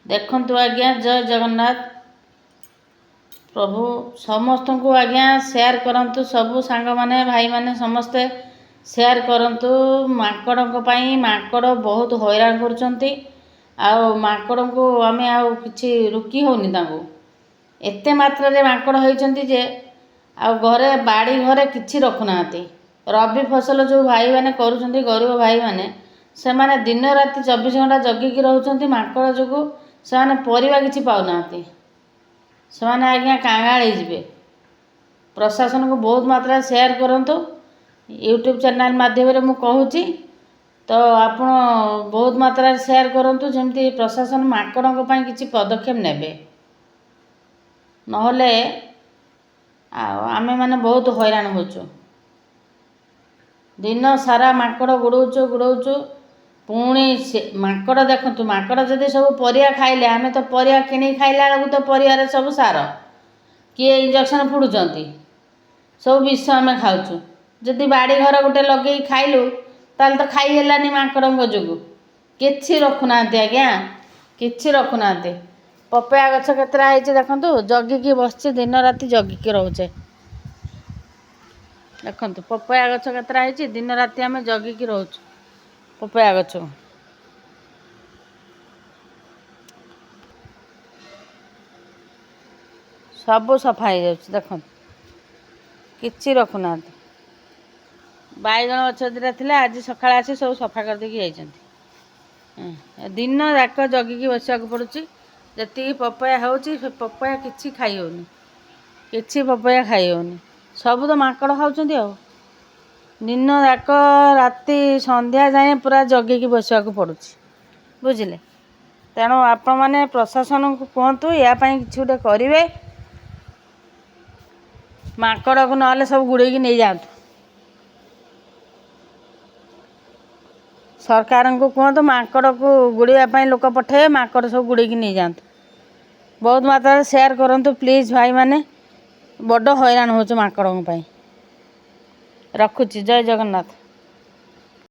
देखंतु आज्ञा जय जगन्नाथ प्रभु समस्त को आज्ञा शेयर करंतु सबु सांग माने भाई माने समस्ते शेयर करंतु माकड़ पाई माकड़ बहुत हैरान करचंती आउ माकड़ को आमे आउ किछि रुकी होनी तांको एते मात्रा रे माकड़ होइचंती जे आउ घरे बाड़ी घरे किछि रखुनाहांती रबी फसल जो भाई माने करूचंती गरीब भाई माने से माने दिन राति 24 घंटा जगिकी रहउचंती माकड़ जोगु से माने परिवा किछि पाउनाहांती से माने आज्ञा कांगाल होइजिबे। प्रशासन को बहुत मात्रा शेयर करंतु यूट्यूब चैनल माध्यम रे मु कहूची तो आपण बहुत मात्रा शेयर करंतु जेमती प्रशासन माकड़ पई किछि पदक्षेप नेबे नहले आमे माने बहुत हैरान होचु दिन सारा माकड़ गुड़ौचु पुणी माकड़ देखंतु माकड़ जदि सब परिया खाइले आमे तो परिया किणी खाइला बेलू तो परिया सब सार किए इंजेक्शन फुड़ुचंती सब विष आमे खाउचु जदि बाड़ी घर गोटे लगे खाइलु ताल तो खाई हेलानी माकड़ जोगु किछि रखुनाहांती आज्ञा किछि रखुनाहांती। पपया गछ केतरा ହେଇଛି देखंतु जगिकी बसछि दिन राति जगिकी रहउचे देखंतु पपया गछ केतरा ହେଇଛି दिन राति आमे जगिकी रहउछु पपया गछ सब सफा हो जाउछि देखंतु किछि रखुनाहांती बाइगण गछ दिटा थिला आज सकाळे आसी सब सफा कर देकी जाइछंती दिन रात जगिकी बसिया को पड़ुछि जति पपया होउछि से पपया किछि खाई होउनी किछि पपया खाई होउनी सब तो माकड़ खाउछंती आ दिन रात राति संध्या जाए पूरा जगिकी बसिया को पड़ुछि बुझिले तेणु आपण माने प्रशासन को कहतु या पई किछि उडे करिवे माकड़ को नहले सब गुड़े की नहीं जातु सरकार को कहतु माकड़ को गुड़ापी लोक पठे माकड़ सब गुड़े की नहीं जातु बहुत मात्रा शेयर करंतु प्लीज भाई माने बड़ हैरान हो माकड़ रखुची जय जगन्नाथ।